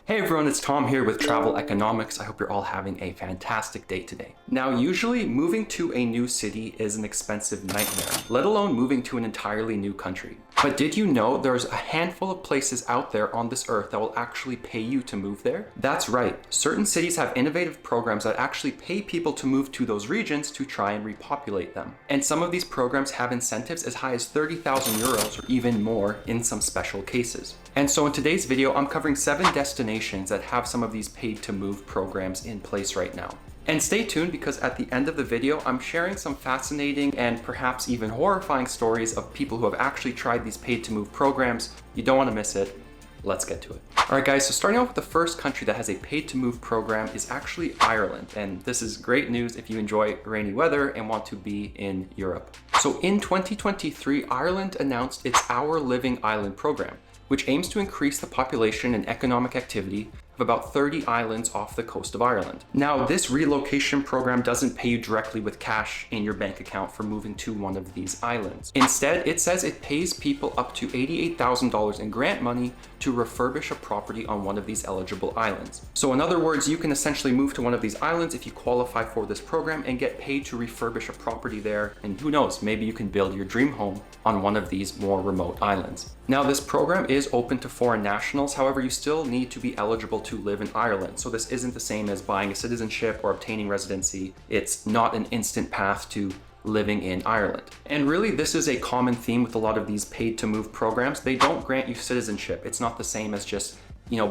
Hey everyone, it's Tom here with Travel Economics. I hope you're all having a fantastic day today. Now, usually moving to a new city is an expensive nightmare, let alone moving to an entirely new country. But did you know there's a handful of places out there on this earth that will actually pay you to move there? That's right. Certain cities have innovative programs that actually pay people to move to those regions to try and repopulate them. And some of these programs have incentives as high as 30,000 euros or even more in some special cases. And so in today's video, I'm covering 7 destinations that have some of these paid to move programs in place right now. And stay tuned because at the end of the video, I'm sharing some fascinating and perhaps even horrifying stories of people who have actually tried these paid to move programs. You don't want to miss it. Let's get to it. All right, guys, so starting off with the first country that has a paid to move program is actually Ireland. And this is great news if you enjoy rainy weather and want to be in Europe. So in 2023, Ireland announced its Our Living Island program, which aims to increase the population and economic activity of about 30 islands off the coast of Ireland. Now, this relocation program doesn't pay you directly with cash in your bank account for moving to one of these islands. Instead, it says it pays people up to $88,000 in grant money to refurbish a property on one of these eligible islands. So in other words, you can essentially move to one of these islands if you qualify for this program and get paid to refurbish a property there. And who knows, maybe you can build your dream home on one of these more remote islands. Now, this program is open to foreign nationals. However, you still need to be eligible to live in Ireland. So this isn't the same as buying a citizenship or obtaining residency. It's not an instant path to living in Ireland. And really, this is a common theme with a lot of these paid to move programs. They don't grant you citizenship. It's not the same as just,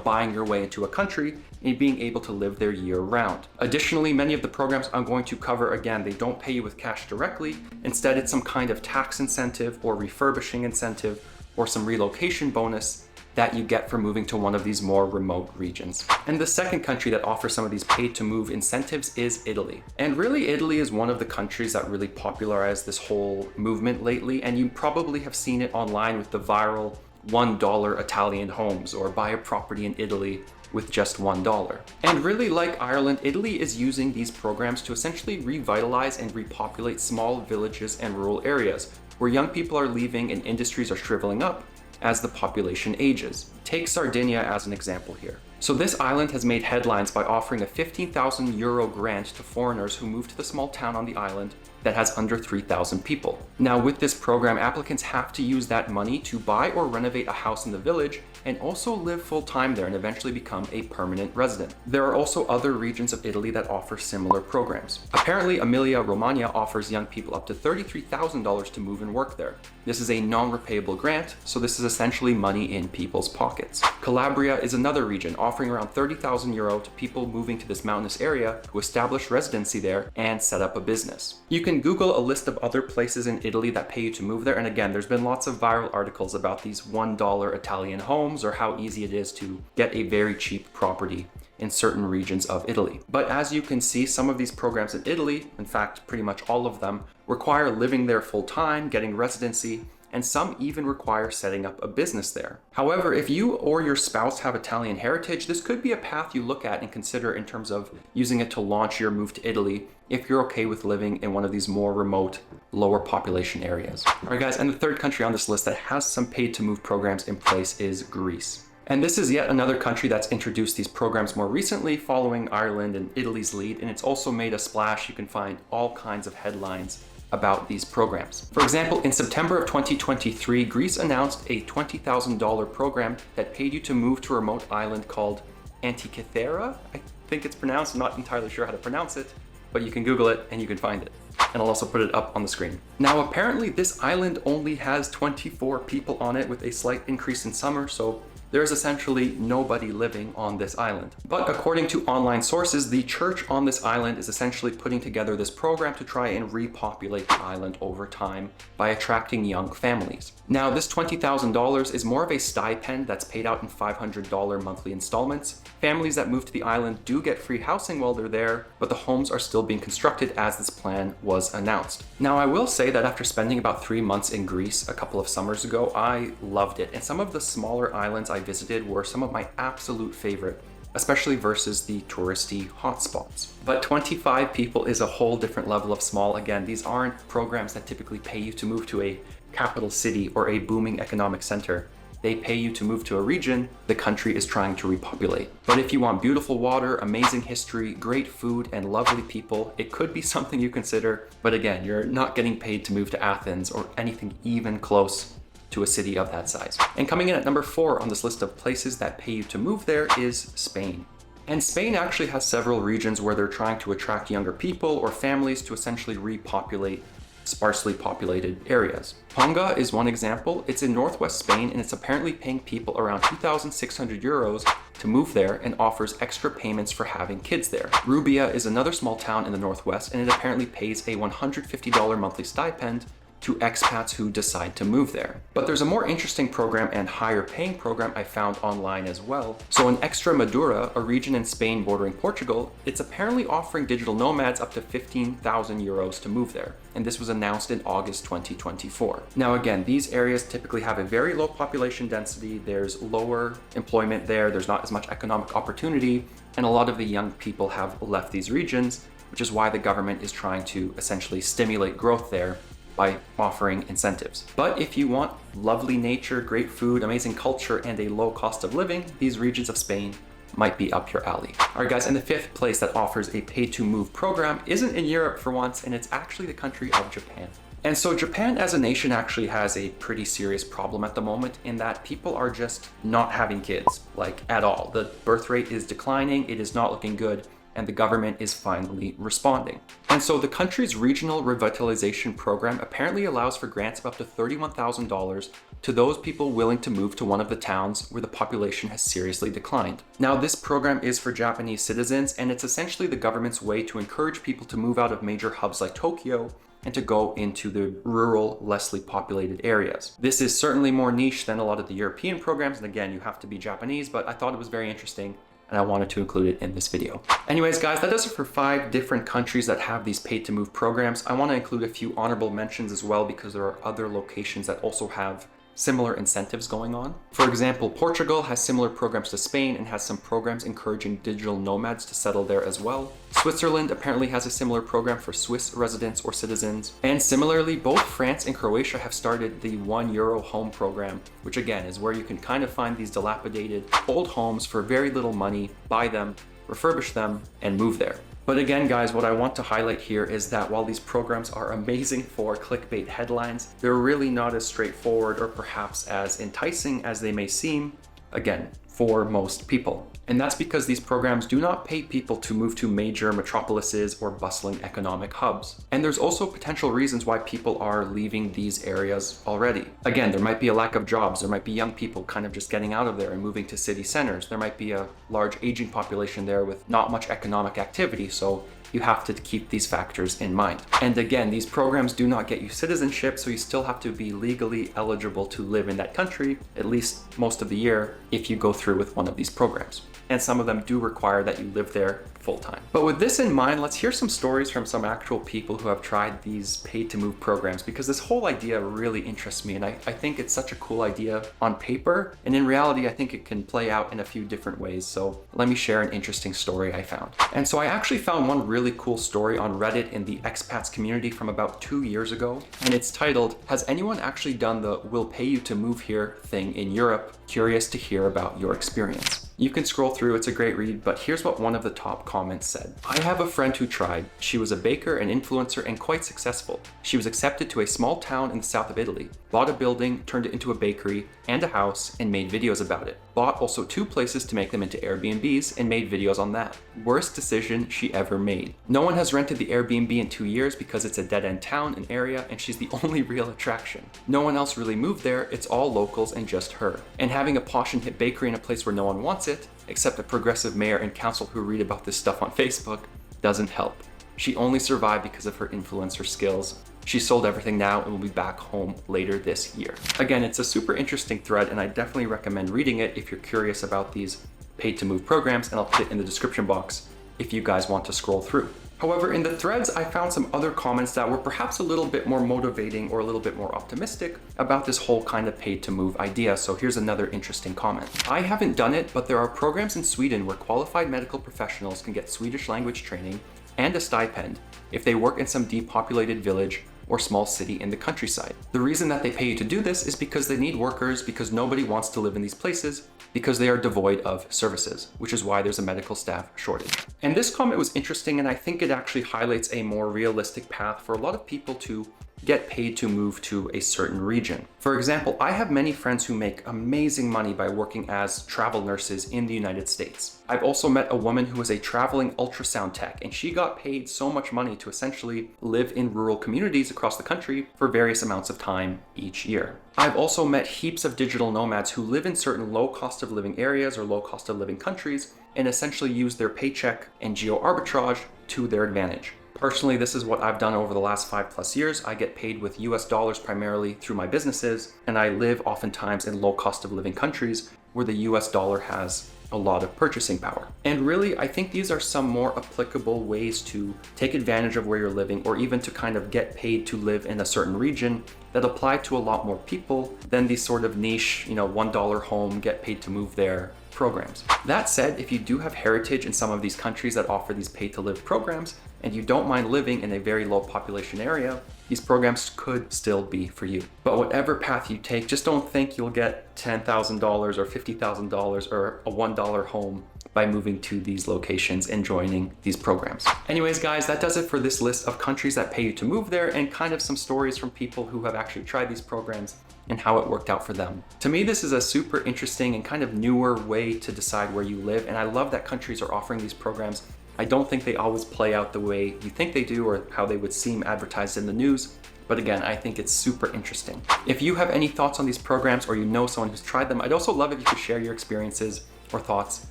buying your way into a country and being able to live there year round. Additionally, many of the programs I'm going to cover, again, they don't pay you with cash directly. Instead, it's some kind of tax incentive or refurbishing incentive or some relocation bonus that you get for moving to one of these more remote regions. And the second country that offers some of these paid to move incentives is Italy. And really, Italy is one of the countries that really popularized this whole movement lately. And you probably have seen it online with the viral $1 Italian homes or buy a property in Italy with just $1. And really, like Ireland, Italy is using these programs to essentially revitalize and repopulate small villages and rural areas where young people are leaving and industries are shriveling up as the population ages. Take Sardinia as an example here. So this island has made headlines by offering a 15,000 euro grant to foreigners who move to the small town on the island that has under 3,000 people. Now, with this program, applicants have to use that money to buy or renovate a house in the village and also live full-time there and eventually become a permanent resident. There are also other regions of Italy that offer similar programs. Apparently, Emilia-Romagna offers young people up to $33,000 to move and work there. This is a non-repayable grant, so this is essentially money in people's pockets. Calabria is another region offering around 30,000 euro to people moving to this mountainous area who establish residency there and set up a business. You can Google a list of other places in Italy that pay you to move there, and again, there's been lots of viral articles about these $1 Italian homes or how easy it is to get a very cheap property in certain regions of Italy. But as you can see, some of these programs in Italy, in fact, pretty much all of them, require living there full time, getting residency, and some even require setting up a business there. However, if you or your spouse have Italian heritage, this could be a path you look at and consider in terms of using it to launch your move to Italy if you're okay with living in one of these more remote, lower population areas. All right, guys, and the third country on this list that has some paid to move programs in place is Greece. And this is yet another country that's introduced these programs more recently, following Ireland and Italy's lead, and it's also made a splash. You can find all kinds of headlines about these programs. For example, in September of 2023, Greece announced a $20,000 program that paid you to move to a remote island called Antikythera. I think it's pronounced, I'm not entirely sure how to pronounce it, but you can Google it and you can find it. And I'll also put it up on the screen. Now, apparently this island only has 24 people on it with a slight increase in summer, so there's essentially nobody living on this island. But according to online sources, the church on this island is essentially putting together this program to try and repopulate the island over time by attracting young families. Now, this $20,000 is more of a stipend that's paid out in $500 monthly installments. Families that move to the island do get free housing while they're there, but the homes are still being constructed as this plan was announced. Now, I will say that after spending about 3 months in Greece a couple of summers ago, I loved it. And some of the smaller islands I visited were some of my absolute favorite, especially versus the touristy hotspots. But 25 people is a whole different level of small. Again, these aren't programs that typically pay you to move to a capital city or a booming economic center. they pay you to move to a region the country is trying to repopulate. But if you want beautiful water, amazing history, great food, and lovely people, it could be something you consider. But again, you're not getting paid to move to Athens or anything even close to a city of that size. And coming in at number 4 on this list of places that pay you to move there is Spain. And Spain actually has several regions where they're trying to attract younger people or families to essentially repopulate sparsely populated areas. Ponga is one example. It's in northwest Spain and it's apparently paying people around 2,600 euros to move there and offers extra payments for having kids there. Rubia is another small town in the northwest and it apparently pays a $150 monthly stipend to expats who decide to move there. But there's a more interesting program and higher paying program I found online as well. So in Extremadura, a region in Spain bordering Portugal, it's apparently offering digital nomads up to 15,000 euros to move there. And this was announced in August 2024. Now again, these areas typically have a very low population density, there's lower employment there, there's not as much economic opportunity, and a lot of the young people have left these regions, which is why the government is trying to essentially stimulate growth there by offering incentives. But if you want lovely nature, great food, amazing culture, and a low cost of living, these regions of Spain might be up your alley. All right guys, and the 5th place that offers a pay to move program isn't in Europe for once, and it's actually the country of Japan. And so Japan as a nation actually has a pretty serious problem at the moment in that people are just not having kids, like at all. The birth rate is declining, it is not looking good, and the government is finally responding. And so the country's regional revitalization program apparently allows for grants of up to $31,000 to those people willing to move to one of the towns where the population has seriously declined. Now, this program is for Japanese citizens, and it's essentially the government's way to encourage people to move out of major hubs like Tokyo and to go into the rural, lessly populated areas. This is certainly more niche than a lot of the European programs, and again, you have to be Japanese, but I thought it was very interesting and I wanted to include it in this video. Anyways, guys, that does it for 5 different countries that have these paid to move programs. I want to include a few honorable mentions as well because there are other locations that also have similar incentives going on. For example, Portugal has similar programs to Spain and has some programs encouraging digital nomads to settle there as well. Switzerland apparently has a similar program for Swiss residents or citizens. And similarly, both France and Croatia have started the €1 home program, which again is where you can kind of find these dilapidated old homes for very little money, buy them, refurbish them, and move there. But again, guys, what I want to highlight here is that while these programs are amazing for clickbait headlines, they're really not as straightforward or perhaps as enticing as they may seem, again, for most people. And that's because these programs do not pay people to move to major metropolises or bustling economic hubs. And there's also potential reasons why people are leaving these areas already. Again, there might be a lack of jobs, there might be young people kind of just getting out of there and moving to city centers. There might be a large aging population there with not much economic activity, so you have to keep these factors in mind. And again, these programs do not get you citizenship, so you still have to be legally eligible to live in that country, at least most of the year, if you go through with one of these programs. And some of them do require that you live there full time. But with this in mind, let's hear some stories from some actual people who have tried these paid to move programs, because this whole idea really interests me, and I think it's such a cool idea on paper, and in reality I think it can play out in a few different ways. So let me share an interesting story I found. And so I actually found one really cool story on Reddit in the expats community from about 2 years ago, and it's titled, "Has anyone actually done the we'll pay you to move here thing in Europe? Curious to hear about your experience." You can scroll through, it's a great read, but here's what one of the top comments said. "I have a friend who tried. She was a baker and influencer and quite successful. She was accepted to a small town in the south of Italy, bought a building, turned it into a bakery and a house, and made videos about it. Bought also 2 places to make them into Airbnbs and made videos on that. Worst decision she ever made. No one has rented the Airbnb in 2 years because it's a dead-end town and area and she's the only real attraction. No one else really moved there, it's all locals and just her. And having a posh and hip bakery in a place where no one wants it, except a progressive mayor and council who read about this stuff on Facebook, doesn't help. She only survived because of her influencer skills. She sold everything now and will be back home later this year." Again, it's a super interesting thread and I definitely recommend reading it if you're curious about these paid to move programs, and I'll put it in the description box if you guys want to scroll through. However, in the threads, I found some other comments that were perhaps a little bit more motivating or a little bit more optimistic about this whole kind of paid to move idea. So here's another interesting comment. "I haven't done it, but there are programs in Sweden where qualified medical professionals can get Swedish language training and a stipend if they work in some depopulated village or small city in the countryside. The reason that they pay you to do this is because they need workers, because nobody wants to live in these places, because they are devoid of services, which is why there's a medical staff shortage. And this comment was interesting, and I think it actually highlights a more realistic path for a lot of people to get paid to move to a certain region. For example, I have many friends who make amazing money by working as travel nurses in the United States. I've also met a woman who is a traveling ultrasound tech, and she got paid so much money to essentially live in rural communities across the country for various amounts of time each year. I've also met heaps of digital nomads who live in certain low cost of living areas or low cost of living countries and essentially use their paycheck and geo arbitrage to their advantage. Personally, this is what I've done over the last 5+ years. I get paid with US dollars primarily through my businesses, and I live oftentimes in low cost of living countries where the US dollar has a lot of purchasing power. And really, I think these are some more applicable ways to take advantage of where you're living, or even to kind of get paid to live in a certain region that apply to a lot more people than these sort of niche, $1 home, get paid to move there programs. That said, if you do have heritage in some of these countries that offer these pay to live programs, and you don't mind living in a very low population area, these programs could still be for you. But whatever path you take, just don't think you'll get $10,000 or $50,000 or a $1 home by moving to these locations and joining these programs. Anyways, guys, that does it for this list of countries that pay you to move there, and kind of some stories from people who have actually tried these programs and how it worked out for them. To me, this is a super interesting and kind of newer way to decide where you live, and I love that countries are offering these programs. I don't think they always play out the way you think they do or how they would seem advertised in the news, but again, I think it's super interesting. If you have any thoughts on these programs, or you know someone who's tried them, I'd also love if you could share your experiences or thoughts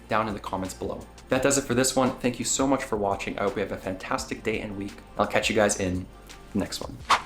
down in the comments below. That does it for this one. Thank you so much for watching. I hope you have a fantastic day and week. I'll catch you guys in the next one.